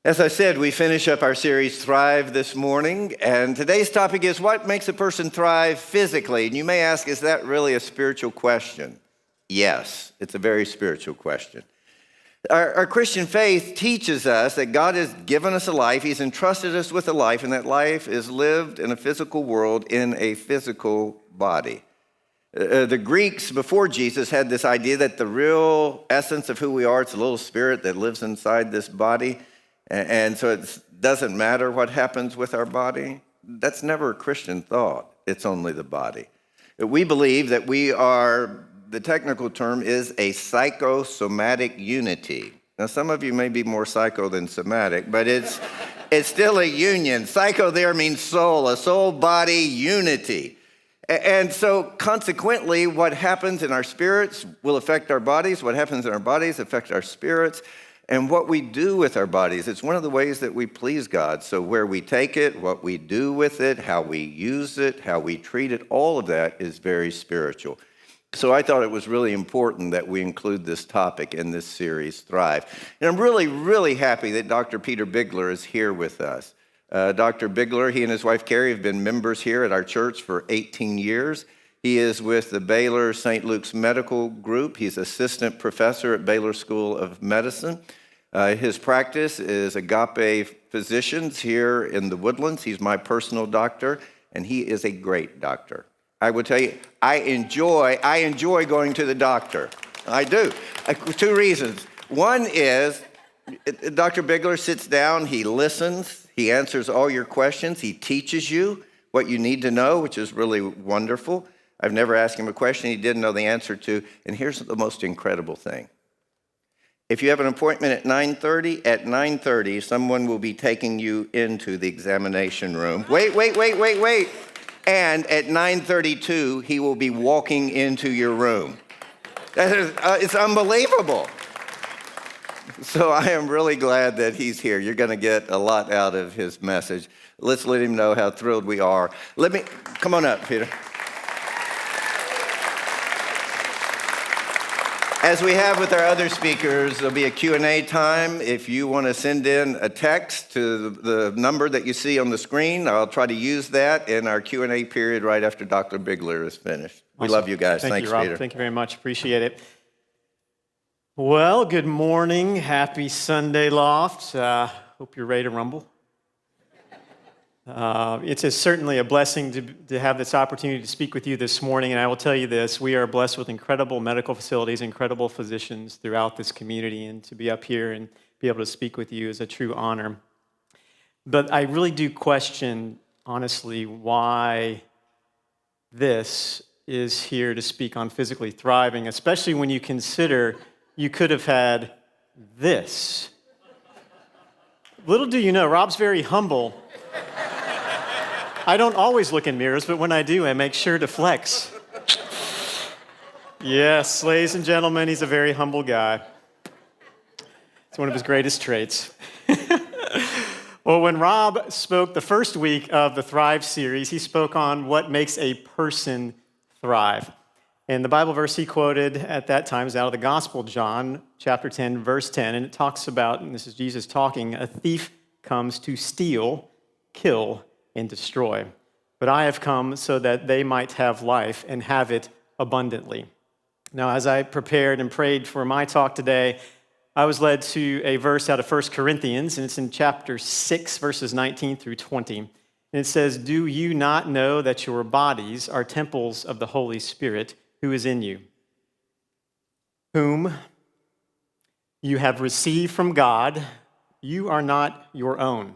As I said, we finish up our series, Thrive, this morning, and today's topic is what makes a person thrive physically? And you may ask, is that really a spiritual question? Yes, it's a very spiritual question. Our Christian faith teaches us that God has given us a life, He's entrusted us with a life, and that life is lived in a physical world in a physical body. The Greeks before Jesus had this idea that the real essence of who we are, it's a little spirit that lives inside this body. And so it doesn't matter what happens with our body. That's never a Christian thought. It's only the body. We believe that we are, the technical term is a psychosomatic unity. Now, some of you may be more psycho than somatic, but it's still a union. Psycho there means soul, a soul-body unity. And so consequently, what happens in our spirits will affect our bodies. What happens in our bodies affects our spirits. And what we do with our bodies, it's one of the ways that we please God. So where we take it, what we do with it, how we use it, how we treat it, all of that is very spiritual. So I thought it was really important that we include this topic in this series, Thrive. And I'm really, really happy that Dr. Peter Bigler is here with us. Dr. Bigler, he and his wife Carrie have been members here at our church for 18 years. He is with the Baylor St. Luke's Medical Group. He's assistant professor at Baylor School of Medicine. His practice is Agape Physicians here in the Woodlands. He's my personal doctor, and he is a great doctor. I would tell you, I enjoy going to the doctor. I do. Two reasons. One is Dr. Bigler sits down, he listens, he answers all your questions, he teaches you what you need to know, which is really wonderful. I've never asked him a question he didn't know the answer to. And here's the most incredible thing. If you have an appointment at 9:30, someone will be taking you into the examination room. Wait. And at 9:32, he will be walking into your room. It's unbelievable. So I am really glad that he's here. You're going to get a lot out of his message. Let's let him know how thrilled we are. Come on up, Peter. As we have with our other speakers, there'll be a Q&A time. If you want to send in a text to the number that you see on the screen, I'll try to use that in our Q&A period right after Dr. Bigler is finished. Awesome. We love you guys. Thanks, Rob. Peter. Thank you very much. Appreciate it. Well, good morning. Happy Sunday, Loft. Hope you're ready to rumble. It's certainly a blessing to have this opportunity to speak with you this morning, and I will tell you this, we are blessed with incredible medical facilities, incredible physicians throughout this community, and to be up here and be able to speak with you is a true honor. But I really do question, honestly, why this is here to speak on physically thriving, especially when you consider you could have had this. Little do you know, Rob's very humble. I don't always look in mirrors, but when I do, I make sure to flex. Yes, ladies and gentlemen, he's a very humble guy. It's one of his greatest traits. Well, when Rob spoke the first week of the Thrive series, he spoke on what makes a person thrive. And the Bible verse he quoted at that time is out of the Gospel, John chapter 10, verse 10, and it talks about, and this is Jesus talking, a thief comes to steal, kill, and destroy. But I have come so that they might have life and have it abundantly. Now, as I prepared and prayed for my talk today, I was led to a verse out of 1 Corinthians, and it's in chapter 6, verses 19 through 20. And it says, "Do you not know that your bodies are temples of the Holy Spirit who is in you, whom you have received from God? You are not your own.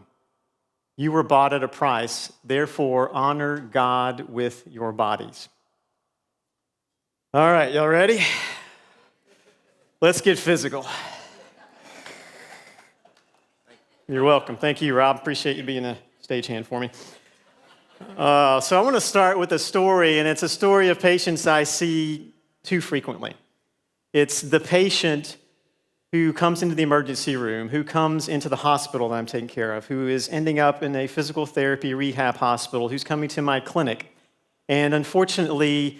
You were bought at a price, therefore honor God with your bodies." All right, y'all ready? Let's get physical. You're welcome. Thank you, Rob. Appreciate you being a stagehand for me. So I want to start with a story, and it's a story of patients I see too frequently. It's the patient who comes into the emergency room, who comes into the hospital that I'm taking care of, who is ending up in a physical therapy rehab hospital, who's coming to my clinic. And unfortunately,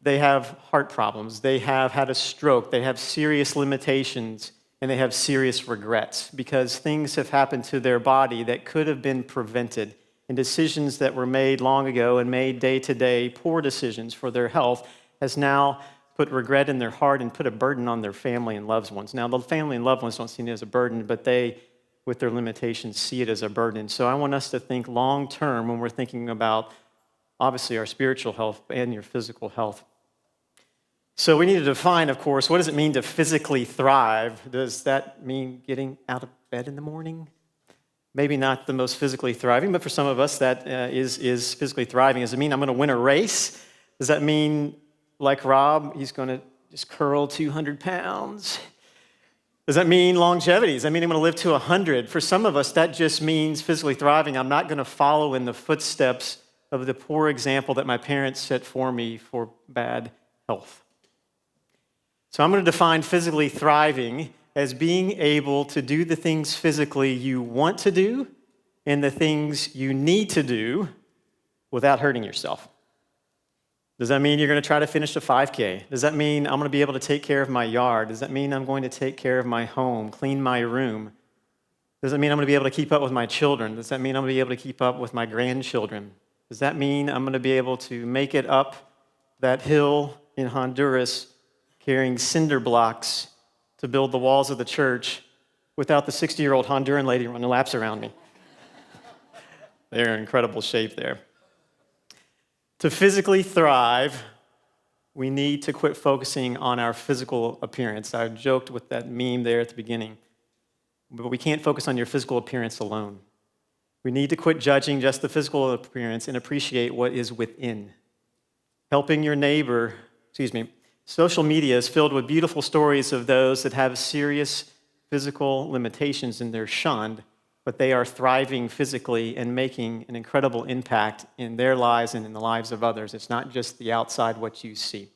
they have heart problems, they have had a stroke, they have serious limitations, and they have serious regrets because things have happened to their body that could have been prevented, and decisions that were made long ago and made day to day, poor decisions for their health, has now put regret in their heart and put a burden on their family and loved ones. Now, the family and loved ones don't see it as a burden, but they, with their limitations, see it as a burden. So I want us to think long term when we're thinking about, obviously, our spiritual health and your physical health. So we need to define, of course, what does it mean to physically thrive? Does that mean getting out of bed in the morning? Maybe not the most physically thriving, but for some of us that is physically thriving. Does it mean I'm going to win a race? Does that mean, like Rob, he's going to just curl 200 pounds? Does that mean longevity? Does that mean I'm going to live to 100? For some of us, that just means physically thriving. I'm not going to follow in the footsteps of the poor example that my parents set for me for bad health. So I'm going to define physically thriving as being able to do the things physically you want to do and the things you need to do without hurting yourself. Does that mean you're going to try to finish a 5K? Does that mean I'm going to be able to take care of my yard? Does that mean I'm going to take care of my home, clean my room? Does that mean I'm going to be able to keep up with my children? Does that mean I'm going to be able to keep up with my grandchildren? Does that mean I'm going to be able to make it up that hill in Honduras carrying cinder blocks to build the walls of the church without the 60-year-old Honduran lady running laps around me? They're in incredible shape there. To physically thrive, we need to quit focusing on our physical appearance. I joked with that meme there at the beginning, but we can't focus on your physical appearance alone. We need to quit judging just the physical appearance and appreciate what is within. Helping your neighbor, social media is filled with beautiful stories of those that have serious physical limitations and they're shunned, but they are thriving physically and making an incredible impact in their lives and in the lives of others. It's not just the outside, what you see.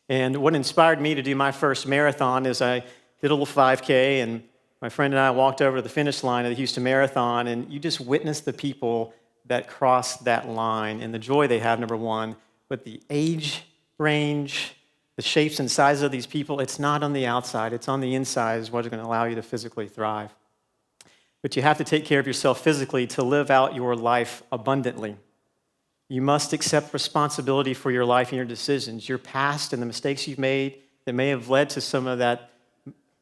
And what inspired me to do my first marathon is I did a little 5K, and my friend and I walked over to the finish line of the Houston Marathon, and you just witness the people that cross that line and the joy they have, number one, but the age range, the shapes and sizes of these people, it's not on the outside, it's on the inside is what is going to allow you to physically thrive. But you have to take care of yourself physically to live out your life abundantly. You must accept responsibility for your life and your decisions, your past and the mistakes you've made that may have led to some of that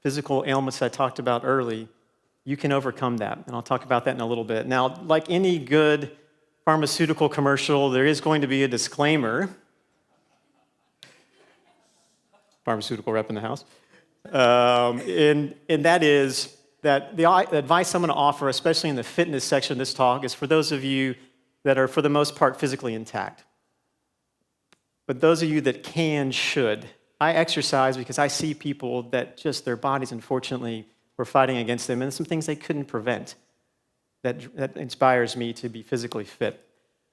physical ailments I talked about early. You can overcome that, and I'll talk about that in a little bit. Now, like any good pharmaceutical commercial, there is going to be a disclaimer. Pharmaceutical rep in the house. And that is that the advice I'm going to offer, especially in the fitness section of this talk, is for those of you that are, for the most part, physically intact. But those of you that should. I exercise because I see people that just their bodies, unfortunately, were fighting against them, and some things they couldn't prevent. That inspires me to be physically fit.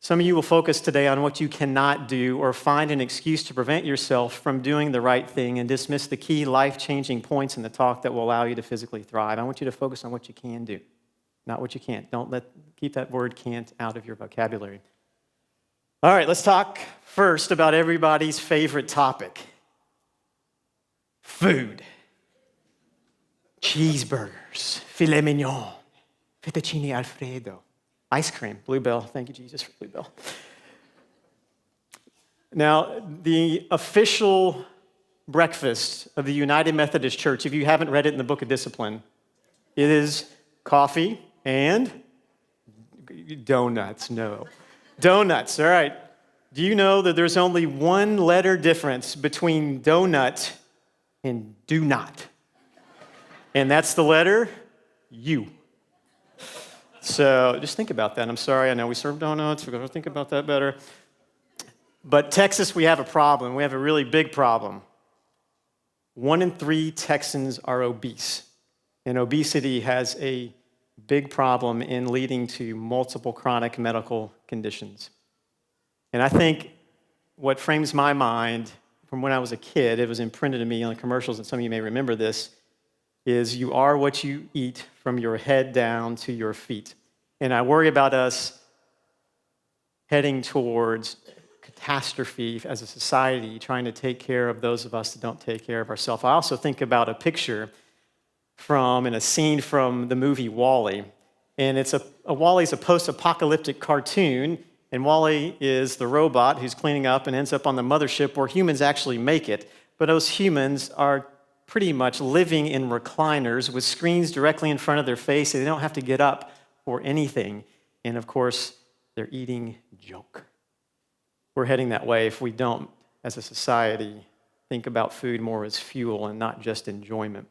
Some of you will focus today on what you cannot do or find an excuse to prevent yourself from doing the right thing and dismiss the key life-changing points in the talk that will allow you to physically thrive. I want you to focus on what you can do, not what you can't. Keep that word can't out of your vocabulary. All right, let's talk first about everybody's favorite topic. Food. Cheeseburgers, filet mignon, fettuccine alfredo. Ice cream, Bluebell. Thank you, Jesus, for Bluebell. Now, the official breakfast of the United Methodist Church, if you haven't read it in the Book of Discipline, it is coffee and donuts. No. Donuts, all right. Do you know that there's only one letter difference between donut and do not? And that's the letter U. So just think about that. I'm sorry, I know we serve donuts. We're going to think about that better. But Texas, we have a problem. We have a really big problem. 1 in 3 Texans are obese. And obesity has a big problem in leading to multiple chronic medical conditions. And I think what frames my mind from when I was a kid, it was imprinted in me on the commercials, and some of you may remember this, is you are what you eat from your head down to your feet. And I worry about us heading towards catastrophe as a society, trying to take care of those of us that don't take care of ourselves. I also think about a picture and a scene from the movie WALL-E. And WALL-E's a post-apocalyptic cartoon, and WALL-E is the robot who's cleaning up and ends up on the mothership where humans actually make it. But those humans are pretty much living in recliners with screens directly in front of their face, so they don't have to get up for anything. And of course, they're eating junk. We're heading that way if we don't, as a society, think about food more as fuel and not just enjoyment.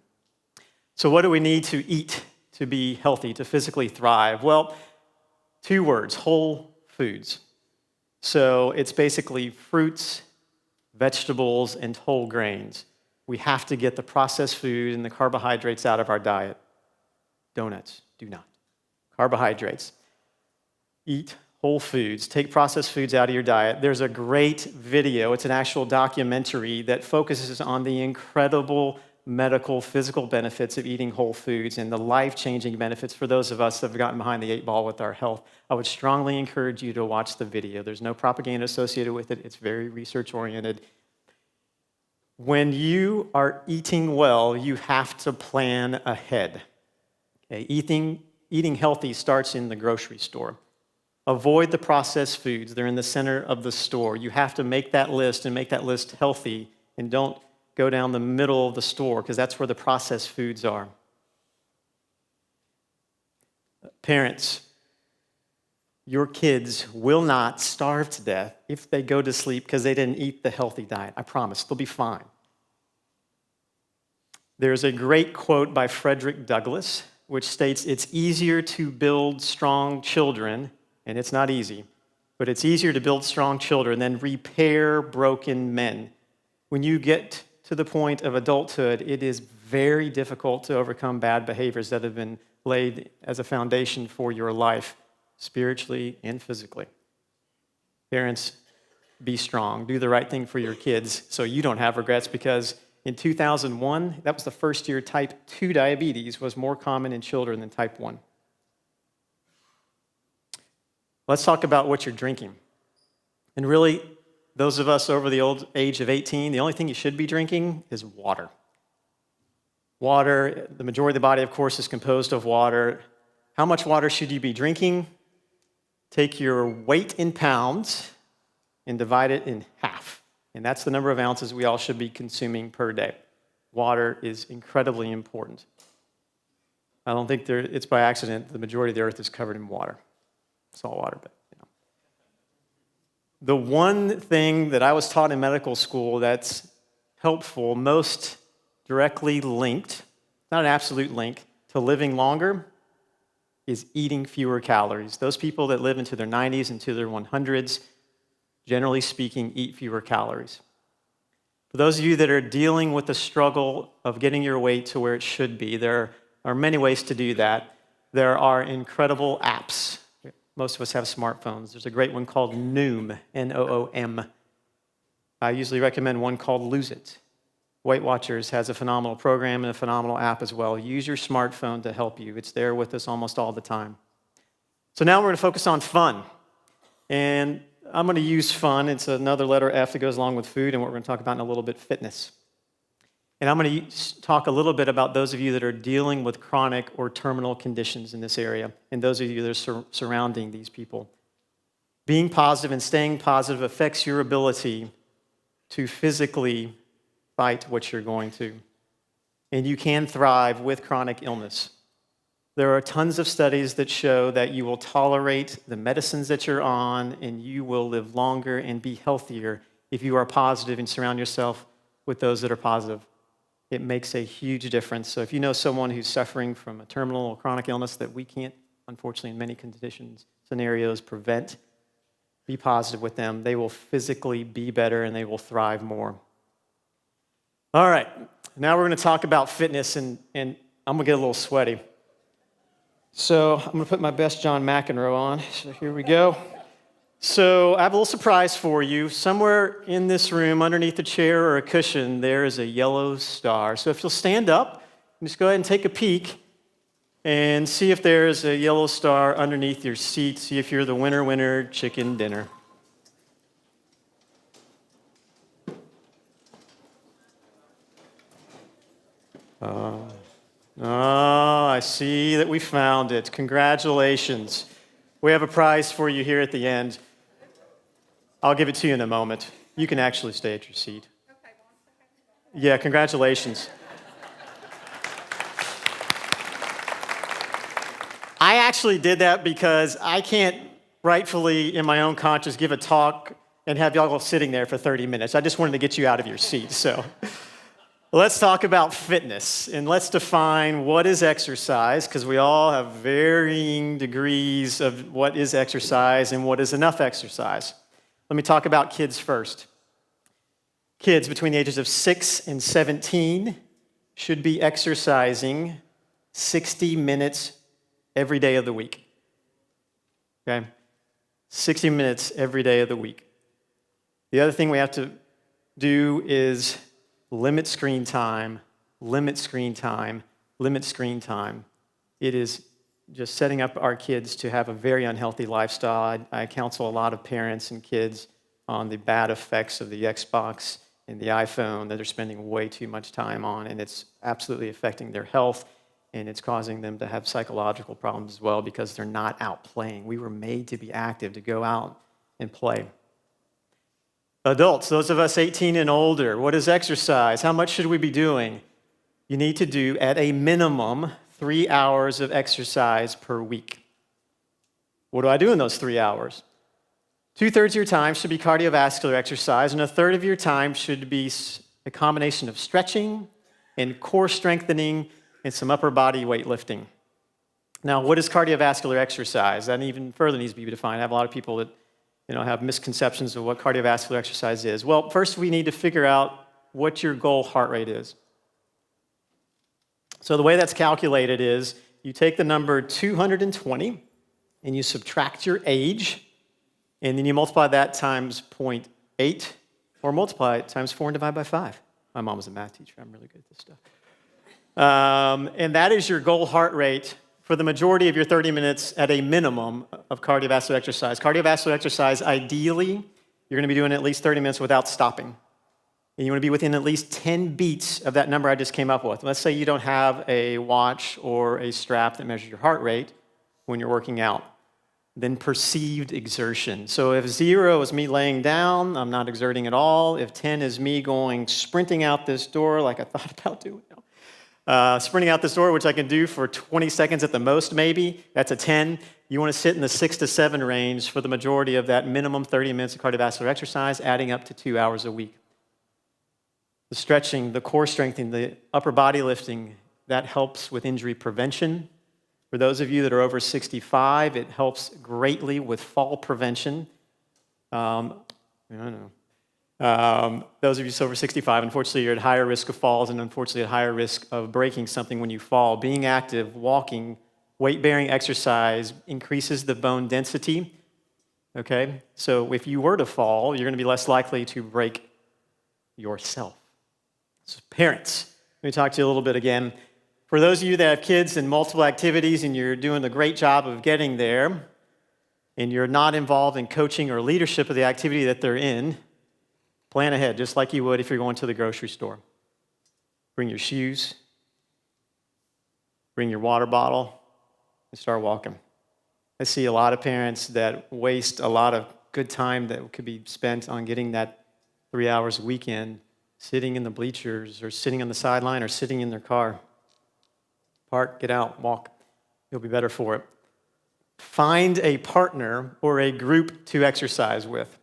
So what do we need to eat to be healthy, to physically thrive? Well, 2 words, whole foods. So it's basically fruits, vegetables, and whole grains. We have to get the processed food and the carbohydrates out of our diet. Donuts, do not. Carbohydrates. Eat whole foods. Take processed foods out of your diet. There's a great video. It's an actual documentary that focuses on the incredible medical, physical benefits of eating whole foods and the life-changing benefits for those of us that have gotten behind the 8 ball with our health. I would strongly encourage you to watch the video. There's no propaganda associated with it. It's very research-oriented. When you are eating well, you have to plan ahead. Okay? Eating healthy starts in the grocery store. Avoid the processed foods. They're in the center of the store. You have to make that list and make that list healthy, and don't go down the middle of the store because that's where the processed foods are. Parents, your kids will not starve to death if they go to sleep because they didn't eat the healthy diet. I promise, they'll be fine. There's a great quote by Frederick Douglass, which states, "It's easier to build strong children," and it's not easy, but it's easier to build strong children than repair broken men. When you get to the point of adulthood, it is very difficult to overcome bad behaviors that have been laid as a foundation for your life, spiritually and physically. Parents, be strong. Do the right thing for your kids so you don't have regrets, because in 2001, that was the first year type 2 diabetes was more common in children than type 1. Let's talk about what you're drinking. And really, those of us over the old age of 18, the only thing you should be drinking is water. Water, the majority of the body, of course, is composed of water. How much water should you be drinking? Take your weight in pounds and divide it in half. And that's the number of ounces we all should be consuming per day. Water is incredibly important. I don't think it's by accident the majority of the earth is covered in water. Salt water, but The one thing that I was taught in medical school that's helpful, most directly linked, not an absolute link, to living longer is eating fewer calories. Those people that live into their 90s and to their 100s, generally speaking, eat fewer calories. For those of you that are dealing with the struggle of getting your weight to where it should be, there are many ways to do that. There are incredible apps. Most of us have smartphones. There's a great one called Noom, N-O-O-M. I usually recommend one called Lose It. Weight Watchers has a phenomenal program and a phenomenal app as well. Use your smartphone to help you. It's there with us almost all the time. So now we're going to focus on fun. And I'm going to use fun. It's another letter F that goes along with food, and what we're going to talk about in a little bit, fitness. And I'm going to talk a little bit about those of you that are dealing with chronic or terminal conditions in this area, and those of you that are surrounding these people. Being positive and staying positive affects your ability to physically fight what you're going to. And you can thrive with chronic illness. There are tons of studies that show that you will tolerate the medicines that you're on, and you will live longer and be healthier if you are positive and surround yourself with those that are positive. It makes a huge difference. So if you know someone who's suffering from a terminal or chronic illness that we can't, unfortunately, in many conditions, scenarios, prevent, be positive with them. They will physically be better and they will thrive more. All right, now we're going to talk about fitness, and I'm going to get a little sweaty. So I'm going to put my best John McEnroe on. So here we go. So I have a little surprise for you. Somewhere in this room, underneath a chair or a cushion, there is a yellow star. So if you'll stand up, just go ahead and take a peek and see if there's a yellow star underneath your seat. See if you're the winner chicken dinner. Oh, I see that we found it. Congratulations. We have a prize for you here at the end. I'll give it to you in a moment. You can actually stay at your seat. Yeah, congratulations. I actually did that because I can't rightfully, in my own conscience, give a talk and have y'all sitting there for 30 minutes. I just wanted to get you out of your seat. So let's talk about fitness, and let's define what is exercise, because we all have varying degrees of what is exercise and what is enough exercise. Let me talk about kids first. Kids between the ages of 6 and 17 should be exercising 60 minutes every day of the week. Okay? 60 minutes every day of the week. The other thing we have to do is limit screen time, limit screen time, limit screen time. It is just setting up our kids to have a very unhealthy lifestyle. I counsel a lot of parents and kids on the bad effects of the Xbox and the iPhone that they're spending way too much time on, and it's absolutely affecting their health, and it's causing them to have psychological problems as well because they're not out playing. We were made to be active, to go out and play. Adults, those of us 18 and older, what is exercise? How much should we be doing? You need to do, at a minimum, 3 hours of exercise per week. What do I do in those 3 hours? 2/3 of your time should be cardiovascular exercise, and 1/3 of your time should be a combination of stretching and core strengthening and some upper body weightlifting. Now, what is cardiovascular exercise? That even further needs to be defined. I have a lot of people that have misconceptions of what cardiovascular exercise is. Well, first we need to figure out what your goal heart rate is. So the way that's calculated is you take the number 220 and you subtract your age, and then you multiply that times 0.8, or multiply it times 4 and divide by 5. My mom was a math teacher. I'm really good at this stuff. And that is your goal heart rate for the majority of your 30 minutes at a minimum of cardiovascular exercise. Cardiovascular exercise, ideally, you're going to be doing at least 30 minutes without stopping. And you want to be within at least 10 beats of that number I just came up with. Let's say you don't have a watch or a strap that measures your heart rate when you're working out. Then perceived exertion. So if 0 is me laying down, I'm not exerting at all. If 10 is me going sprinting out this door like I thought about doing, sprinting out this door, which I can do for 20 seconds at the most maybe, that's a 10. You want to sit in the 6 to 7 range for the majority of that minimum 30 minutes of cardiovascular exercise, adding up to 2 hours a week. The stretching, the core strengthening, the upper body lifting, that helps with injury prevention. For those of you that are over 65, it helps greatly with fall prevention. Those of you over 65, unfortunately, you're at higher risk of falls and unfortunately at higher risk of breaking something when you fall. Being active, walking, weight-bearing exercise increases the bone density, okay? So if you were to fall, you're going to be less likely to break yourself. So parents, let me talk to you a little bit again. For those of you that have kids in multiple activities and you're doing a great job of getting there, and you're not involved in coaching or leadership of the activity that they're in, plan ahead, just like you would if you're going to the grocery store. Bring your shoes, bring your water bottle, and start walking. I see a lot of parents that waste a lot of good time that could be spent on getting that 3 hours a weekend sitting in the bleachers or sitting on the sideline or sitting in their car. Park, get out, walk. You'll be better for it. Find a partner or a group to exercise with.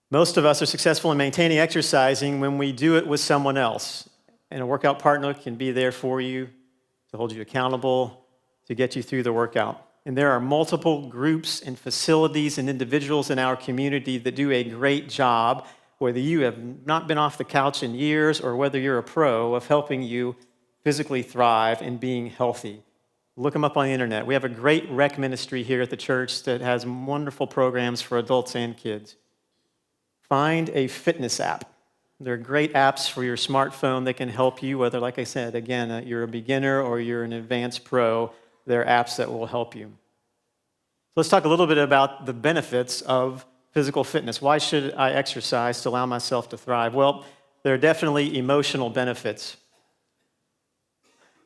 Most of us are successful in maintaining exercising when we do it with someone else. And a workout partner can be there for you, to hold you accountable, to get you through the workout. And there are multiple groups and facilities and individuals in our community that do a great job, whether you have not been off the couch in years or whether you're a pro, of helping you physically thrive and being healthy. Look them up on the internet. We have a great rec ministry here at the church that has wonderful programs for adults and kids. Find a fitness app. There are great apps for your smartphone that can help you, whether, like I said, again, you're a beginner or you're an advanced pro. There are apps that will help you. So let's talk a little bit about the benefits of physical fitness. Why should I exercise to allow myself to thrive? Well, there are definitely emotional benefits.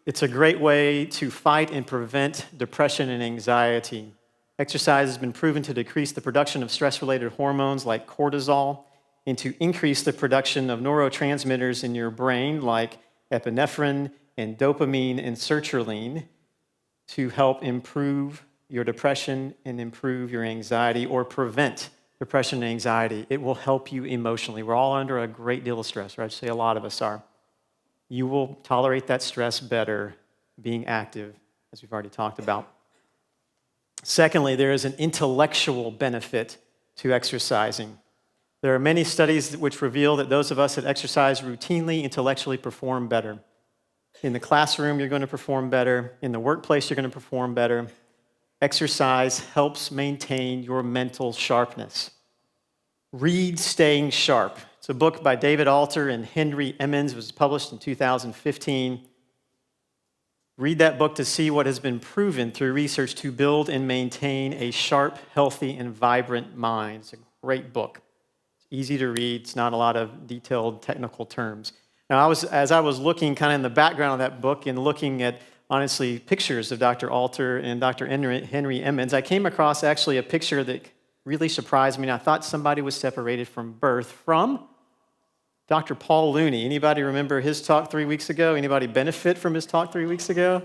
It's a great way to fight and prevent depression and anxiety. Exercise has been proven to decrease the production of stress-related hormones like cortisol and to increase the production of neurotransmitters in your brain like epinephrine and dopamine and sertraline to help improve your depression and improve your anxiety or prevent depression and anxiety. It will help you emotionally. We're all under a great deal of stress, right? I'd say a lot of us are. You will tolerate that stress better being active, as we've already talked about. Secondly, there is an intellectual benefit to exercising. There are many studies which reveal that those of us that exercise routinely intellectually perform better. In the classroom, you're going to perform better. In the workplace, you're going to perform better. Exercise helps maintain your mental sharpness. Read Staying Sharp. It's a book by David Alter and Henry Emmons. It was published in 2015. Read that book to see what has been proven through research to build and maintain a sharp, healthy, and vibrant mind. It's a great book. It's easy to read. It's not a lot of detailed technical terms. Now, as I was looking kind of in the background of that book and looking at, honestly, pictures of Dr. Alter and Dr. Henry Emmons, I came across actually a picture that really surprised me, and I thought somebody was separated from birth from Dr. Paul Looney. Anybody remember his talk 3 weeks ago? Anybody benefit from his talk 3 weeks ago?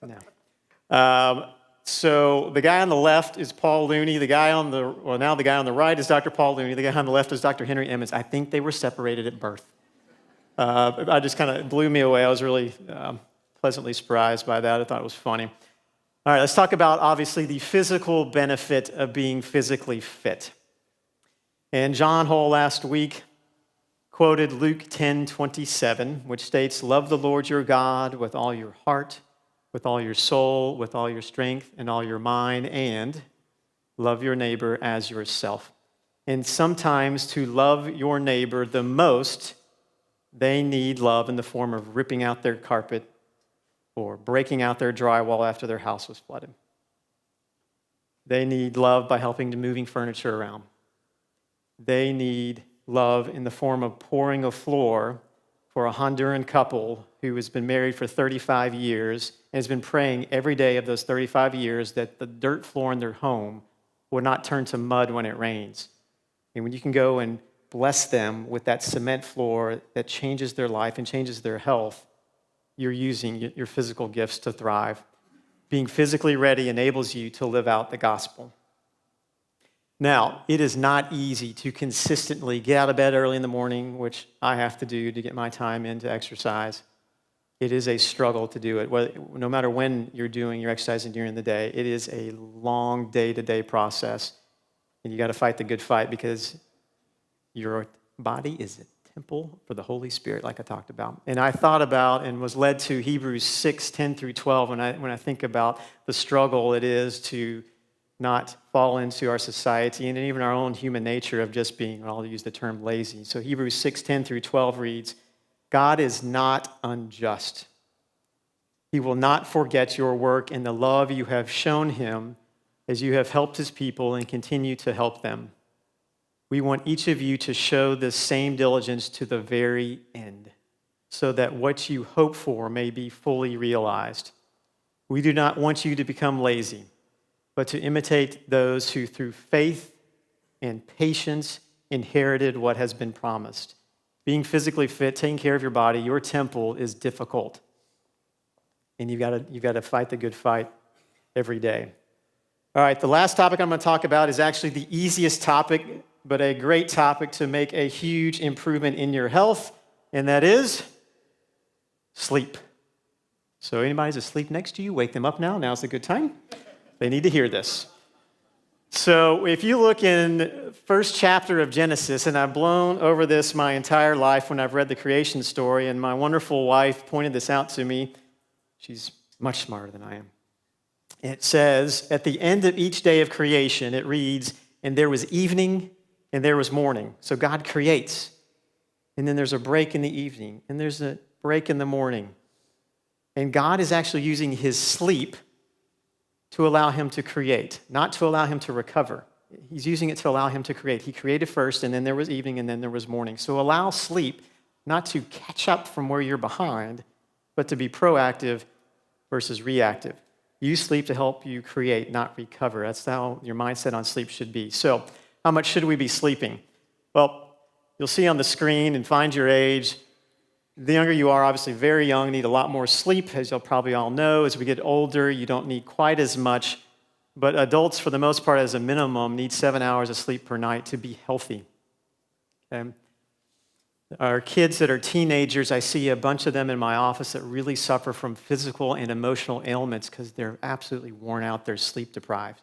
No. So the guy on the left is Paul Looney. The guy on the right is Dr. Paul Looney. The guy on the left is Dr. Henry Emmons. I think they were separated at birth. I just kind of blew me away. I was really pleasantly surprised by that. I thought it was funny. All right, let's talk about, obviously, the physical benefit of being physically fit. And John Hull last week quoted Luke 10:27, which states, "Love the Lord your God with all your heart, with all your soul, with all your strength, and all your mind, and love your neighbor as yourself." And sometimes to love your neighbor the most, they need love in the form of ripping out their carpet or breaking out their drywall after their house was flooded. They need love by helping to moving furniture around. They need love in the form of pouring a floor for a Honduran couple who has been married for 35 years and has been praying every day of those 35 years that the dirt floor in their home would not turn to mud when it rains. And when you can go and bless them with that cement floor that changes their life and changes their health, you're using your physical gifts to thrive. Being physically ready enables you to live out the gospel. Now, it is not easy to consistently get out of bed early in the morning, which I have to do to get my time in to exercise. It is a struggle to do it. No matter when you're exercising during the day, it is a long day-to-day process. And you got to fight the good fight because your body is a temple for the Holy Spirit, like I talked about. And I thought about and was led to Hebrews 6:10 through 12 when I think about the struggle it is to not fall into our society and even our own human nature of just being, I'll use the term lazy. So Hebrews 6:10 through 12 reads, "God is not unjust. He will not forget your work and the love you have shown him as you have helped his people and continue to help them. We want each of you to show this same diligence to the very end, so that what you hope for may be fully realized. We do not want you to become lazy, but to imitate those who through faith and patience inherited what has been promised." Being physically fit, taking care of your body, your temple is difficult. And you've got to fight the good fight every day. All right, the last topic I'm going to talk about is actually the easiest topic, but a great topic to make a huge improvement in your health, and that is sleep. So anybody's asleep next to you, wake them up now. Now's a good time. They need to hear this. So if you look in first chapter of Genesis, and I've blown over this my entire life when I've read the creation story, and my wonderful wife pointed this out to me. She's much smarter than I am. It says, at the end of each day of creation, it reads, "And there was evening and there was morning." So God creates. And then there's a break in the evening, and there's a break in the morning. And God is actually using his sleep to allow him to create, not to allow him to recover. he's using it to allow him to create. He created first, and then there was evening, and then there was morning. So allow sleep not to catch up from where you're behind, but to be proactive versus reactive. Use sleep to help you create, not recover. That's how your mindset on sleep should be. So how much should we be sleeping? Well, you'll see on the screen and find your age. The younger you are, obviously very young, need a lot more sleep, as you'll probably all know. As we get older, you don't need quite as much. But adults, for the most part, as a minimum, need 7 hours of sleep per night to be healthy. Okay? Our kids that are teenagers, I see a bunch of them in my office that really suffer from physical and emotional ailments because they're absolutely worn out, they're sleep deprived.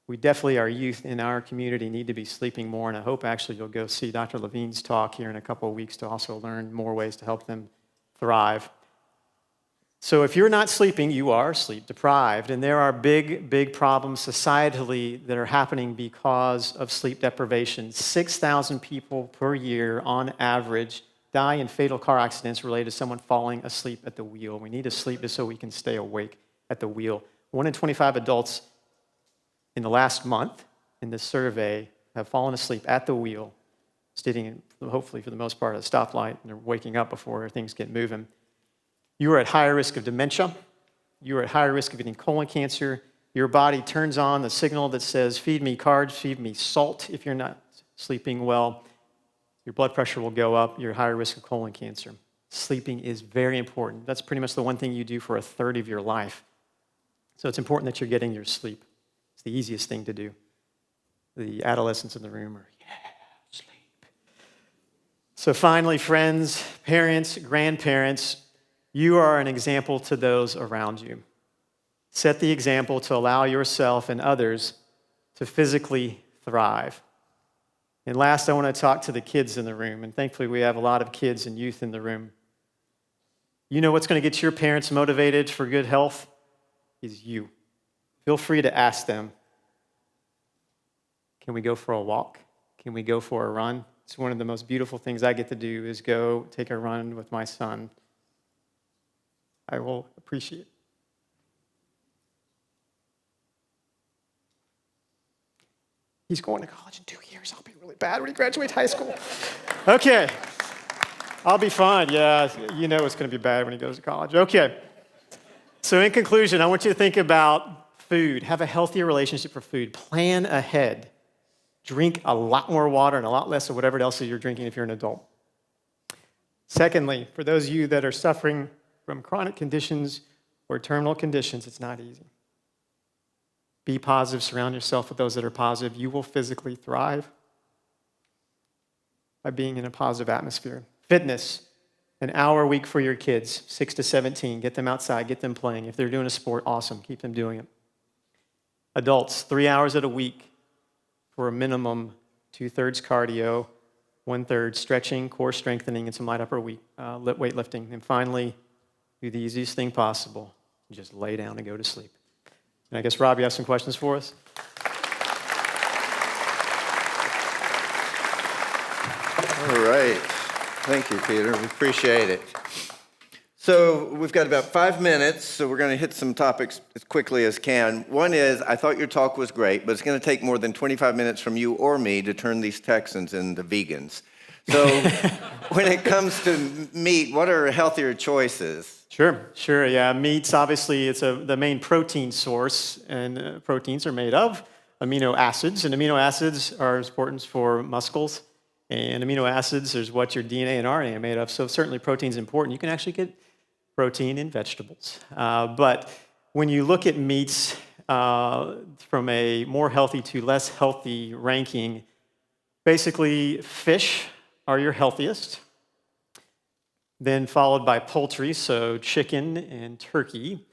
We definitely, our youth in our community, need to be sleeping more, and I hope actually you'll go see Dr. Levine's talk here in a couple of weeks to also learn more ways to help them thrive. So if you're not sleeping, you are sleep deprived, and there are big, big problems societally that are happening because of sleep deprivation. 6,000 people per year on average die in fatal car accidents related to someone falling asleep at the wheel. We need to sleep just so we can stay awake at the wheel. 1 in 25 adults in the last month in this survey have fallen asleep at the wheel, sitting hopefully for the most part at a stoplight, and they're waking up before things get moving. You are at higher risk of dementia. You are at higher risk of getting colon cancer. Your body turns on the signal that says, feed me carbs, feed me salt. If you're not sleeping well, your blood pressure will go up. You're at higher risk of colon cancer. Sleeping is very important. That's pretty much the one thing you do for a third of your life. So it's important that you're getting your sleep. It's the easiest thing to do. The adolescents in the room are, sleep. So finally, friends, parents, grandparents, you are an example to those around you. Set the example to allow yourself and others to physically thrive. And last, I want to talk to the kids in the room, and thankfully we have a lot of kids and youth in the room. You know what's going to get your parents motivated for good health is you. Feel free to ask them, can we go for a walk? Can we go for a run? It's one of the most beautiful things I get to do is go take a run with my son. I will appreciate it. He's going to college in 2 years. I'll be really bad when he graduates high school. Okay. I'll be fine. Yeah, you know it's going to be bad when he goes to college. Okay. So in conclusion, I want you to think about food. Have a healthier relationship for food. Plan ahead. Drink a lot more water and a lot less of whatever else you're drinking if you're an adult. Secondly, for those of you that are suffering from chronic conditions or terminal conditions, it's not easy. Be positive. Surround yourself with those that are positive. You will physically thrive by being in a positive atmosphere. Fitness, an hour a week for your kids, 6 to 17. Get them outside. Get them playing. If they're doing a sport, awesome. Keep them doing it. Adults, 3 hours a week for a minimum, 2/3 cardio, 1/3 stretching, core strengthening, and some light upper weightlifting. And finally, do the easiest thing possible. Just lay down and go to sleep. And I guess, Rob, you have some questions for us? All right. Thank you, Peter. We appreciate it. So we've got about 5 minutes, so we're going to hit some topics as quickly as can. One is, I thought your talk was great, but it's going to take more than 25 minutes from you or me to turn these Texans into vegans. So when it comes to meat, what are healthier choices? Sure. Yeah, meats, obviously, it's the main protein source, and proteins are made of amino acids, and amino acids are important for muscles, and amino acids is what your DNA and RNA are made of, so certainly protein is important. You can actually get protein in vegetables. But when you look at meats from a more healthy to less healthy ranking, basically fish are your healthiest, then followed by poultry, so chicken and turkey.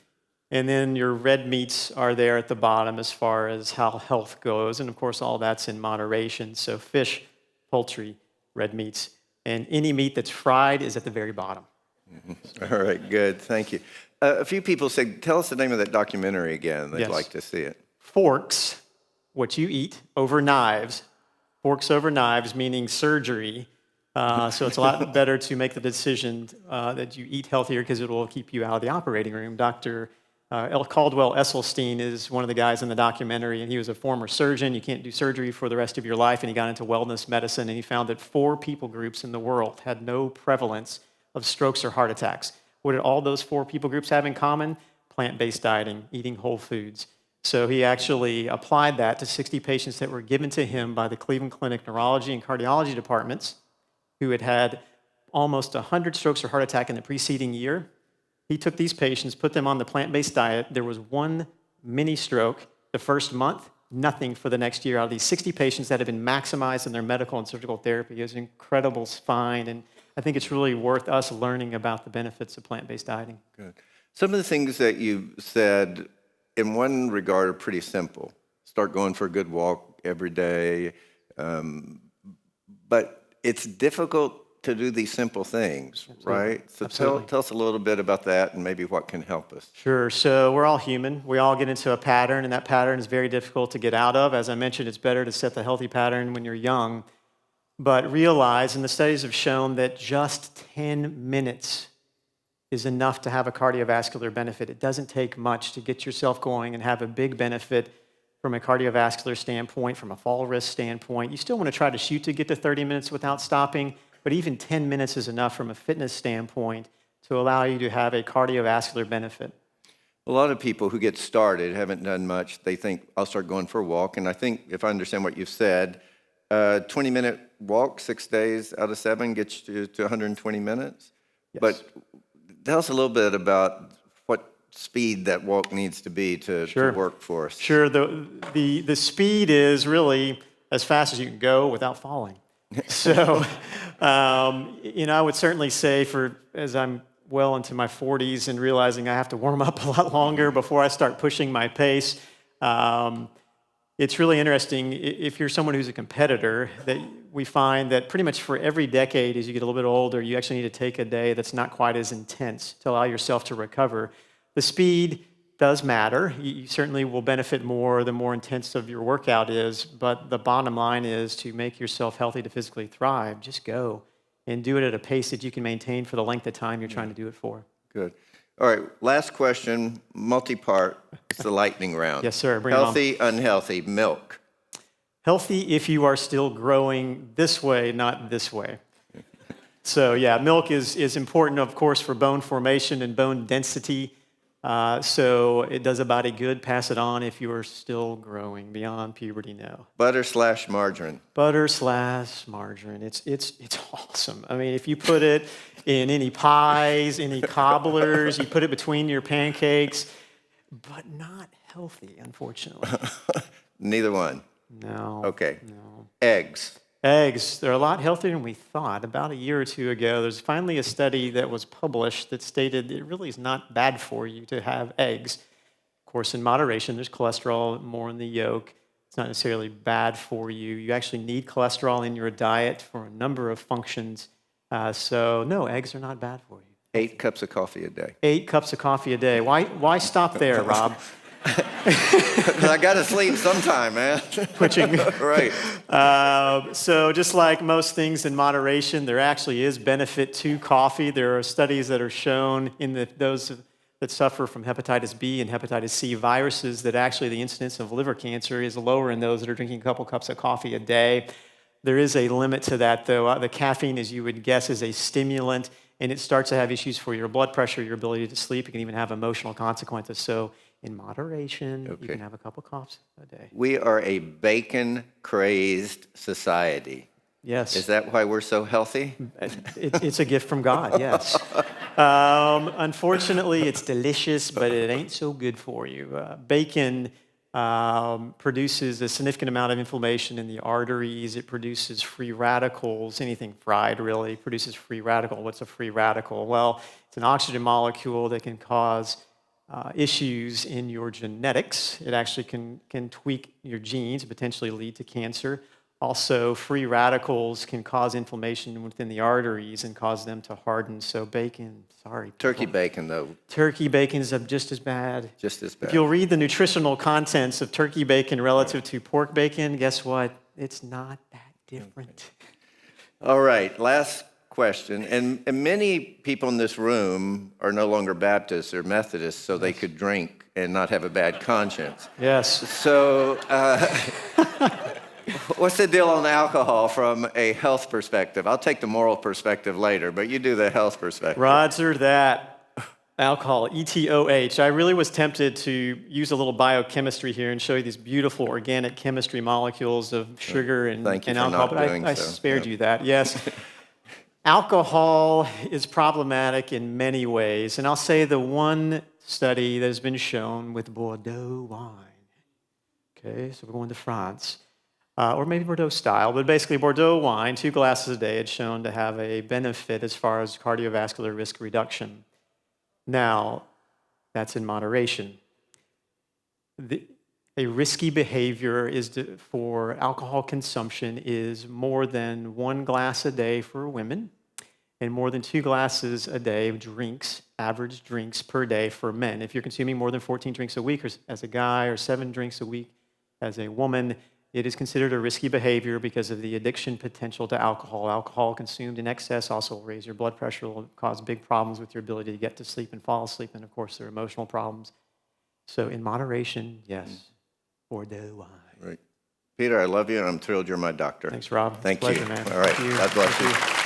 And then your red meats are there at the bottom as far as how health goes. And of course, all that's in moderation. So fish, poultry, red meats. And any meat that's fried is at the very bottom. All right, good. Thank you. A few people said, tell us the name of that documentary again. They'd like to see it. Forks, what you eat, over knives. Forks over knives, meaning surgery. So it's a lot better to make the decision that you eat healthier because it will keep you out of the operating room. Dr. Caldwell Esselstyn is one of the guys in the documentary, and he was a former surgeon. You can't do surgery for the rest of your life, and he got into wellness medicine, and he found that 4 people groups in the world had no prevalence of strokes or heart attacks. What did all those 4 people groups have in common? Plant-based dieting, eating whole foods. So he actually applied that to 60 patients that were given to him by the Cleveland Clinic neurology and cardiology departments who had had almost 100 strokes or heart attack in the preceding year. He took these patients, put them on the plant-based diet. There was 1 mini stroke the first month, nothing for the next year. Out of these 60 patients that have been maximized in their medical and surgical therapy, it was an incredible find, and I think it's really worth us learning about the benefits of plant-based dieting. Good. Some of the things that you said in one regard are pretty simple. Start going for a good walk every day. But it's difficult to do these simple things, right? So tell us a little bit about that and maybe what can help us. Sure. So we're all human. We all get into a pattern, and that pattern is very difficult to get out of. As I mentioned, it's better to set the healthy pattern when you're young. But realize, and the studies have shown, that just 10 minutes is enough to have a cardiovascular benefit. It doesn't take much to get yourself going and have a big benefit from a cardiovascular standpoint, from a fall risk standpoint. You still want to try to shoot to get to 30 minutes without stopping, but even 10 minutes is enough from a fitness standpoint to allow you to have a cardiovascular benefit. A lot of people who get started haven't done much. They think, I'll start going for a walk. And I think, if I understand what you've said, 20-minute walk 6 days out of 7 gets you to 120 minutes. Yes. But tell us a little bit about what speed that walk needs to be to work for us. Sure. The speed is really as fast as you can go without falling. So, I would certainly say, as I'm well into my 40s and realizing I have to warm up a lot longer before I start pushing my pace, it's really interesting if you're someone who's a competitor that we find that pretty much for every decade as you get a little bit older, you actually need to take a day that's not quite as intense to allow yourself to recover. The speed does matter. You certainly will benefit more the more intense of your workout is, but the bottom line is to make yourself healthy to physically thrive. Just go and do it at a pace that you can maintain for the length of time you're trying to do it for. Good. All right, last question, multi-part. It's the lightning round. Yes, sir. Bring it on. Healthy, unhealthy, milk. Healthy if you are still growing this way, not this way. So yeah, milk is important, of course, for bone formation and bone density. So it does a body good. Pass it on if you are still growing beyond puberty. No. Butter/margarine. Butter/margarine. It's awesome. I mean, if you put it in any pies, any cobblers, you put it between your pancakes, but not healthy, unfortunately. Neither one. No. Okay. No. Eggs. Eggs, they're a lot healthier than we thought. About a year or two ago, there's finally a study that was published that stated it really is not bad for you to have eggs. Of course, in moderation, there's cholesterol more in the yolk. It's not necessarily bad for you. You actually need cholesterol in your diet for a number of functions. So no, eggs are not bad for you. 8 cups of coffee a day. 8 cups of coffee a day. Why stop there, Rob? Because I got to sleep sometime, man. Twitching. Right. So just like most things in moderation, there actually is benefit to coffee. There are studies that are shown in those that suffer from hepatitis B and hepatitis C viruses that actually the incidence of liver cancer is lower in those that are drinking a couple cups of coffee a day. There is a limit to that, though. The caffeine, as you would guess, is a stimulant, and it starts to have issues for your blood pressure, your ability to sleep. It can even have emotional consequences. So in moderation, you can have a couple cups a day. We are a bacon-crazed society. Yes. Is that why we're so healthy? It's a gift from God, yes. Unfortunately, it's delicious, but it ain't so good for you. Bacon produces a significant amount of inflammation in the arteries. It produces free radicals. Anything fried really produces free radical. What's a free radical? Well, it's an oxygen molecule that can cause issues in your genetics. It actually can tweak your genes, potentially lead to cancer. Also, free radicals can cause inflammation within the arteries and cause them to harden. So bacon, sorry. People. Turkey bacon, though. Turkey bacon is just as bad. Just as bad. If you'll read the nutritional contents of turkey bacon relative to pork bacon, guess what? It's not that different. All right, last question. And many people in this room are no longer Baptists or Methodists, so they could drink and not have a bad conscience. Yes. So what's the deal on alcohol from a health perspective? I'll take the moral perspective later, but you do the health perspective. Roger that. Alcohol, ETOH. I really was tempted to use a little biochemistry here and show you these beautiful organic chemistry molecules of sugar and alcohol, but I spared you that. Yes. Alcohol is problematic in many ways, and I'll say the one study that has been shown with Bordeaux wine. Okay, so we're going to France. Or maybe Bordeaux style, but basically Bordeaux wine, 2 glasses a day, is shown to have a benefit as far as cardiovascular risk reduction. Now, that's in moderation. A risky behavior for alcohol consumption is more than 1 glass a day for women and more than 2 glasses a day of drinks, average drinks per day for men. If you're consuming more than 14 drinks a week as a guy or 7 drinks a week as a woman, it is considered a risky behavior because of the addiction potential to alcohol. Alcohol consumed in excess also will raise your blood pressure, will cause big problems with your ability to get to sleep and fall asleep, and of course, there are emotional problems. So in moderation, yes, Bordeaux wine. Right. Peter, I love you, and I'm thrilled you're my doctor. Thanks, Rob. Thank you. Pleasure, man. All right. Thank you. God bless you.